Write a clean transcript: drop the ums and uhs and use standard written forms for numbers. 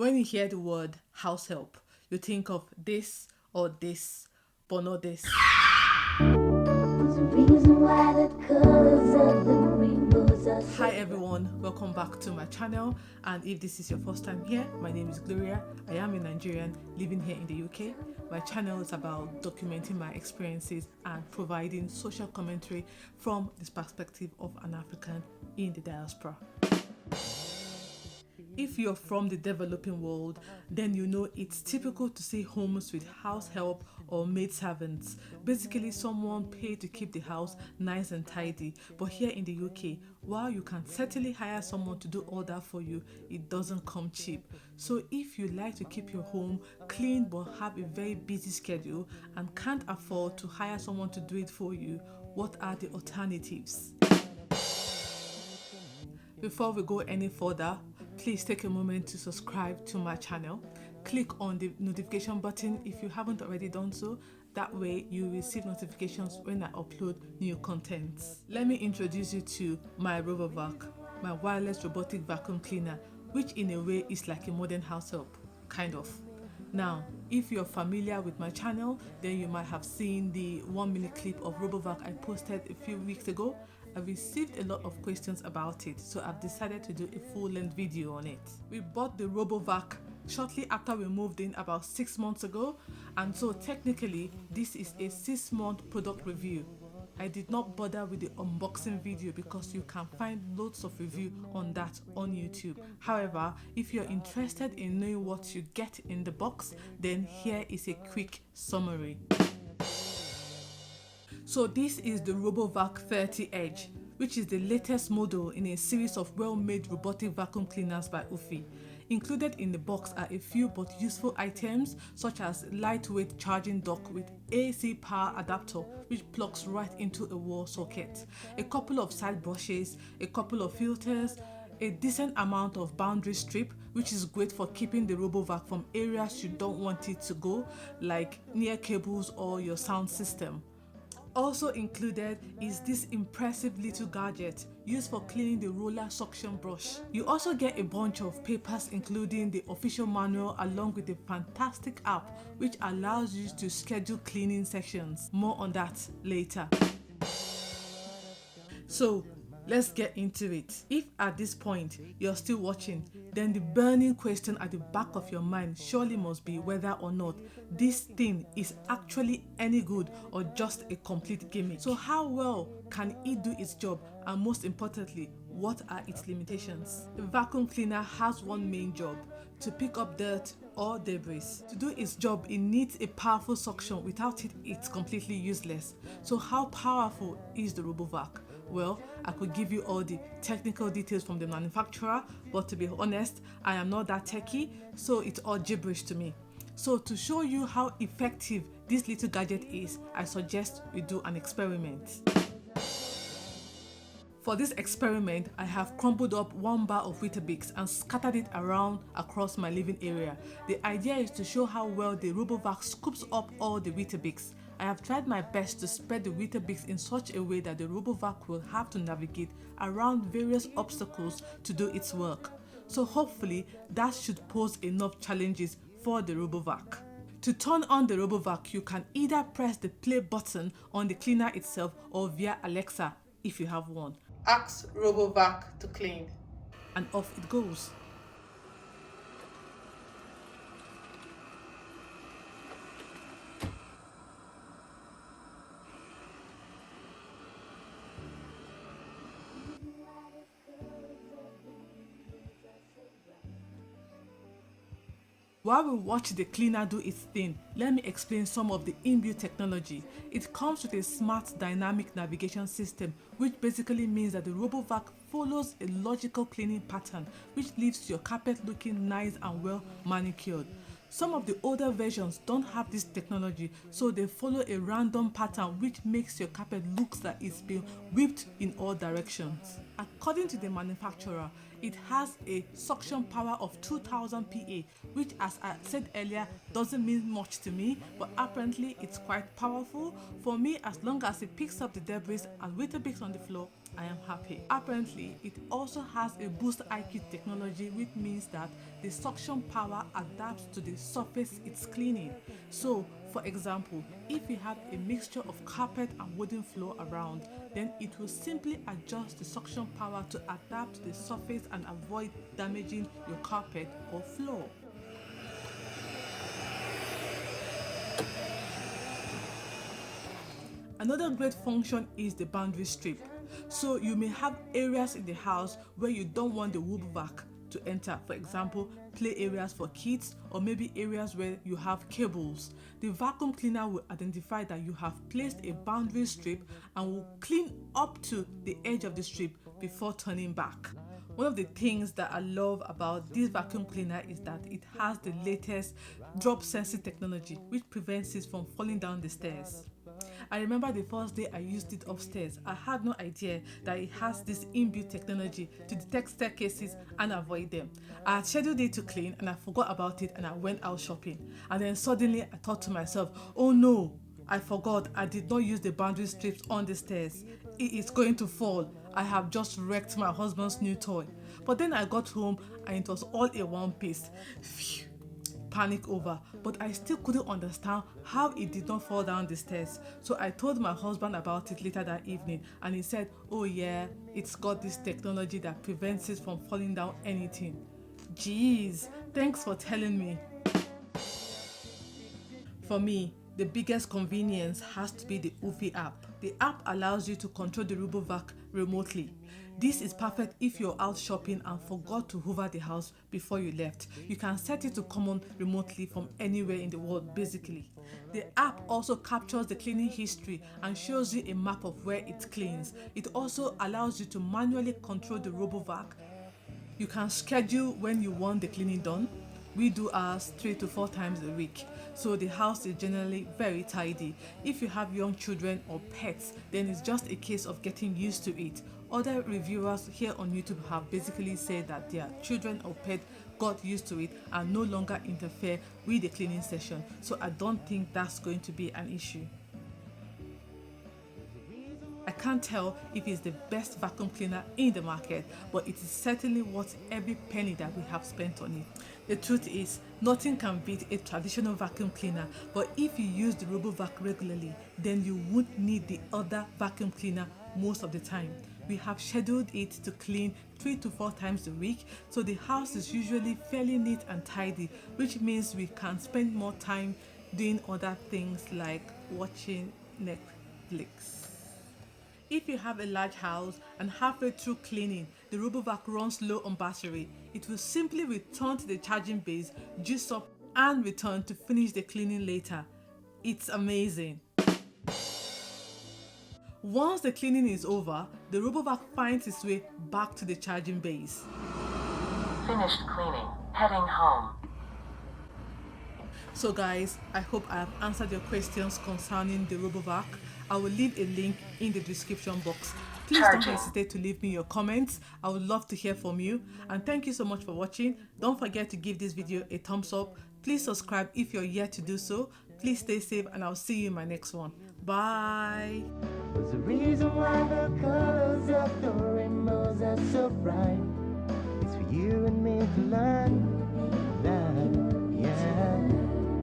When you hear the word house help, you think of this or this, but not this. There's a reason why the colors of the rainbows are so Hi everyone, welcome back to my channel, and if this is your first time here, my name is Gloria. I am a Nigerian living here in the UK. My channel is about documenting my experiences and providing social commentary from the perspective of an African in the diaspora. If you're from the developing world, then you know it's typical to see homes with house help or maid servants, basically someone paid to keep the house nice and tidy. But here in the UK, while you can certainly hire someone to do all that for you, it doesn't come cheap. So if you like to keep your home clean but have a very busy schedule and can't afford to hire someone to do it for you, what are the alternatives? Before we go any further, please take a moment to subscribe to my channel. Click on the notification button if you haven't already done so. That way you receive notifications when I upload new content. Let me introduce you to my Robo Vac, my wireless robotic vacuum cleaner, which in a way is like a modern house help, kind of. Now, if you're familiar with my channel, then you might have seen the 1-minute clip of RoboVac I posted a few weeks ago. I've received a lot of questions about it, so I've decided to do a full-length video on it. We bought the RoboVac shortly after we moved in about 6 months ago, and so technically this is a 6-month product review. I did not bother with the unboxing video because you can find loads of review on that on YouTube. However, if you're interested in knowing what you get in the box, then here is a quick summary. So this is the RoboVac 30 Edge, which is the latest model in a series of well-made robotic vacuum cleaners by Oofy. Included in the box are a few but useful items such as lightweight charging dock with AC power adapter which plugs right into a wall socket, a couple of side brushes, a couple of filters, a decent amount of boundary strip which is great for keeping the RoboVac from areas you don't want it to go, like near cables or your sound system. Also included is this impressive little gadget used for cleaning the roller suction brush. You also get a bunch of papers including the official manual along with a fantastic app which allows you to schedule cleaning sessions. More on that later. So let's get into it. If at this point you're still watching, then the burning question at the back of your mind surely must be whether or not this thing is actually any good or just a complete gimmick. So how well can it do its job, and most importantly, what are its limitations? The vacuum cleaner has one main job: to pick up dirt or debris. To do its job, it needs a powerful suction. Without it, it's completely useless. So how powerful is the RoboVac? Well, I could give you all the technical details from the manufacturer, but to be honest, I am not that techie, so it's all gibberish to me. So to show you how effective this little gadget is, I suggest we do an experiment. For this experiment, I have crumbled up 1 bar of Weetabix and scattered it around across my living area. The idea is to show how well the RoboVac scoops up all the Weetabix. I have tried my best to spread the Weetabix in such a way that the RoboVac will have to navigate around various obstacles to do its work. So hopefully that should pose enough challenges for the RoboVac. To turn on the RoboVac, you can either press the play button on the cleaner itself or via Alexa if you have one. Ask RoboVac to clean, and off it goes. While we watch the cleaner do its thing, let me explain some of the inbuilt technology. It comes with a smart dynamic navigation system, which basically means that the RoboVac follows a logical cleaning pattern which leaves your carpet looking nice and well manicured. Some of the older versions don't have this technology, so they follow a random pattern which makes your carpet look like it's been whipped in all directions. According to the manufacturer, it has a suction power of 2000 PA, which, as I said earlier, doesn't mean much to me, but apparently it's quite powerful. For me, as long as it picks up the debris and Weetabix on the floor, I am happy. Apparently, it also has a boost IQ technology, which means that the suction power adapts to the surface it's cleaning. So, for example, if you have a mixture of carpet and wooden floor around, then it will simply adjust the suction power to adapt to the surface and avoid damaging your carpet or floor. Another great function is the boundary strip. So you may have areas in the house where you don't want the RoboVac to enter. For example, play areas for kids, or maybe areas where you have cables. The vacuum cleaner will identify that you have placed a boundary strip and will clean up to the edge of the strip before turning back. One of the things that I love about this vacuum cleaner is that it has the latest drop sensing technology, which prevents it from falling down the stairs. I remember the first day I used it upstairs. I had no idea that it has this inbuilt technology to detect staircases and avoid them. I had scheduled it to clean and I forgot about it and I went out shopping. And then suddenly I thought to myself, oh no, I forgot I did not use the boundary strips on the stairs. It is going to fall. I have just wrecked my husband's new toy. But then I got home and it was all in one piece. Phew. Panic over, but I still couldn't understand how it did not fall down the stairs. So I told my husband about it later that evening and he said, oh yeah, it's got this technology that prevents it from falling down anything. Jeez, thanks for telling me. For me, the biggest convenience has to be the Oofy app. The app allows you to control the RoboVac remotely. This is perfect if you're out shopping and forgot to hoover the house before you left. You can set it to come on remotely from anywhere in the world basically. The app also captures the cleaning history and shows you a map of where it cleans. It also allows you to manually control the RoboVac. You can schedule when you want the cleaning done. We do ours 3 to 4 times a week, so the house is generally very tidy. If you have young children or pets, then it's just a case of getting used to it. Other reviewers here on YouTube have basically said that their children or pet got used to it and no longer interfere with the cleaning session, so I don't think that's going to be an issue. I can't tell if it's the best vacuum cleaner in the market, but it is certainly worth every penny that we have spent on it. The truth is, nothing can beat a traditional vacuum cleaner, but if you use the RoboVac regularly, then you won't need the other vacuum cleaner most of the time. We have scheduled it to clean 3 to 4 times a week, so the house is usually fairly neat and tidy, which means we can spend more time doing other things like watching Netflix. If you have a large house and halfway through cleaning, the RoboVac runs low on battery, it will simply return to the charging base, juice up and return to finish the cleaning later. It's amazing. Once the cleaning is over, the RoboVac finds its way back to the charging base. Finished cleaning. Heading home. So guys, I hope I have answered your questions concerning the RoboVac. I will leave a link in the description box. Please don't hesitate to leave me your comments. I would love to hear from you. And thank you so much for watching. Don't forget to give this video a thumbs up. Please subscribe if you're yet to do so. Please stay safe and I'll see you in my next one. Bye. There's a reason why the colors of the rainbows are so bright. It's for you and me to learn.